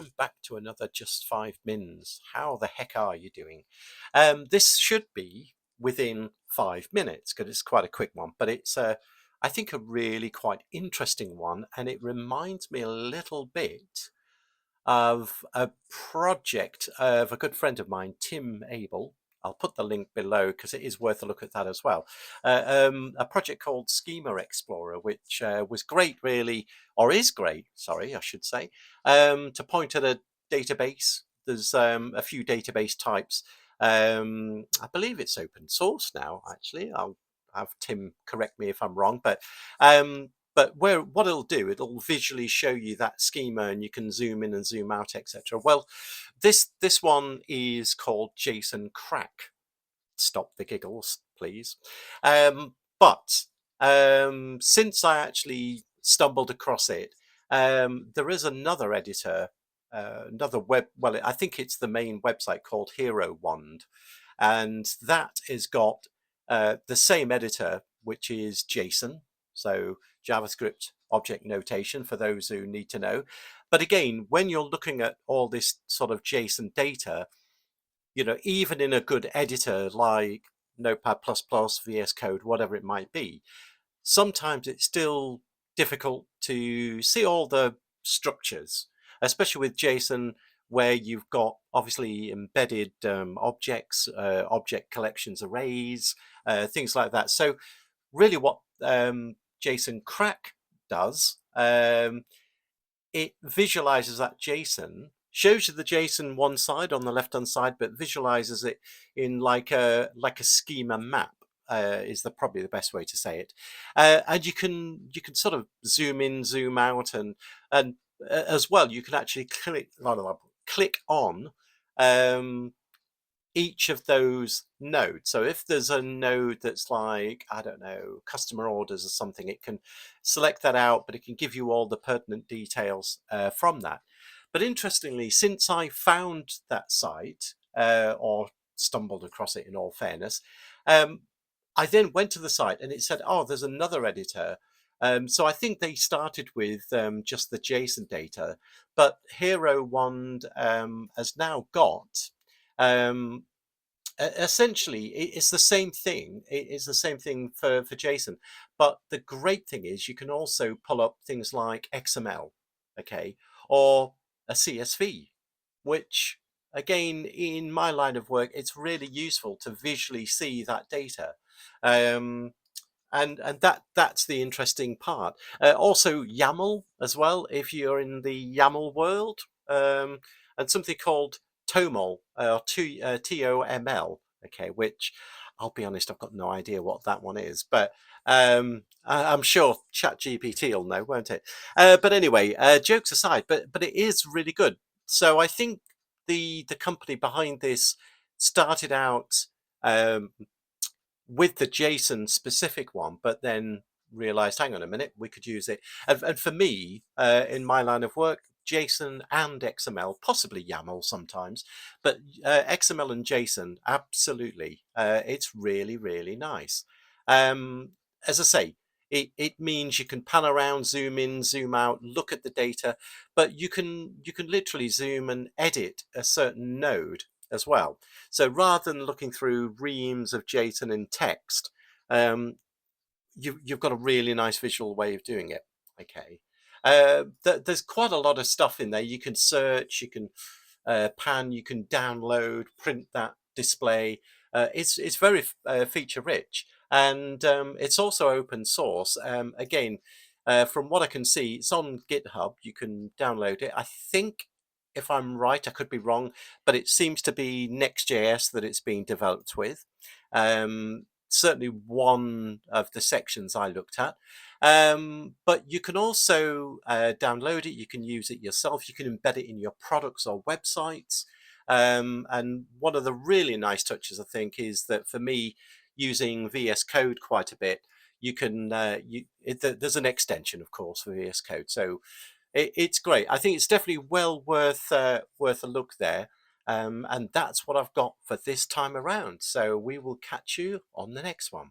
welcome back to another Just 5 Mins. How the heck are you doing? This should be within 5 minutes because it's quite a quick one, but it's I think a really quite interesting one, and it reminds me a little bit of a project of a good friend of mine, Tim Abel. I'll put the link below because it is worth a look at that as well. A project called Schema Explorer, which was great, really, or is great, sorry, I should say, to point at a database. There's a few database types. I believe it's open source now, actually. I'll have Tim correct me if I'm wrong, but what it'll do, it'll visually show you that schema, and you can zoom in and zoom out, etc. Well, this one is called JSON Crack. Stop the giggles, please. But since I actually stumbled across it, there is another editor, another web. Well, I think it's the main website called Herowand, and that has got the same editor, which is JSON. So JavaScript object notation for those who need to know. But again, when you're looking at all this sort of JSON data, you know, even in a good editor like Notepad++, VS Code, whatever it might be, sometimes it's still difficult to see all the structures, especially with JSON, where you've got obviously embedded objects, object collections, arrays, things like that. So really what JSON Crack does, it visualizes that JSON, shows you the JSON one side on the left hand side, but visualizes it in like a schema map. Is probably the best way to say it, and you can sort of zoom in, zoom out, and as well you can actually click on each of those nodes. So if there's a node that's like, I don't know, customer orders or something, it can select that out, but it can give you all the pertinent details from that. But interestingly, since I found that site, or stumbled across it in all fairness, I then went to the site and it said, oh, there's another editor. So I think they started with just the JSON data, but Herowand has now got essentially it's the same thing. It's the same thing for JSON, but the great thing is you can also pull up things like XML, okay, or a CSV, which again, in my line of work, it's really useful to visually see that data. And that's the interesting part. Also YAML as well, if you're in the YAML world, and something called TOML, or TOML, okay, which I'll be honest, I've got no idea what that one is, but I'm sure ChatGPT will know, won't it? But anyway, jokes aside, but it is really good. So I think the company behind this started out with the JSON specific one, but then realized, hang on a minute, we could use it. And for me, in my line of work, JSON and XML, possibly YAML sometimes, but XML and JSON, absolutely. It's really, really nice. As I say, it means you can pan around, zoom in, zoom out, look at the data, but you can literally zoom and edit a certain node as well. So rather than looking through reams of JSON and text, you've got a really nice visual way of doing it. Okay, there's quite a lot of stuff in there. You can search, you can pan, you can download, print that display. It's very feature rich, and it's also open source. Again, from what I can see, it's on GitHub. You can download it. I think, if I'm right, I could be wrong, but it seems to be NextJS that it's being developed with. Certainly one of the sections I looked at. But you can also download it. You can use it yourself. You can embed it in your products or websites. And one of the really nice touches, I think, is that for me, using VS Code quite a bit, you can there's an extension, of course, for VS Code. So it's great. I think it's definitely well worth a look there. And that's what I've got for this time around. So we will catch you on the next one.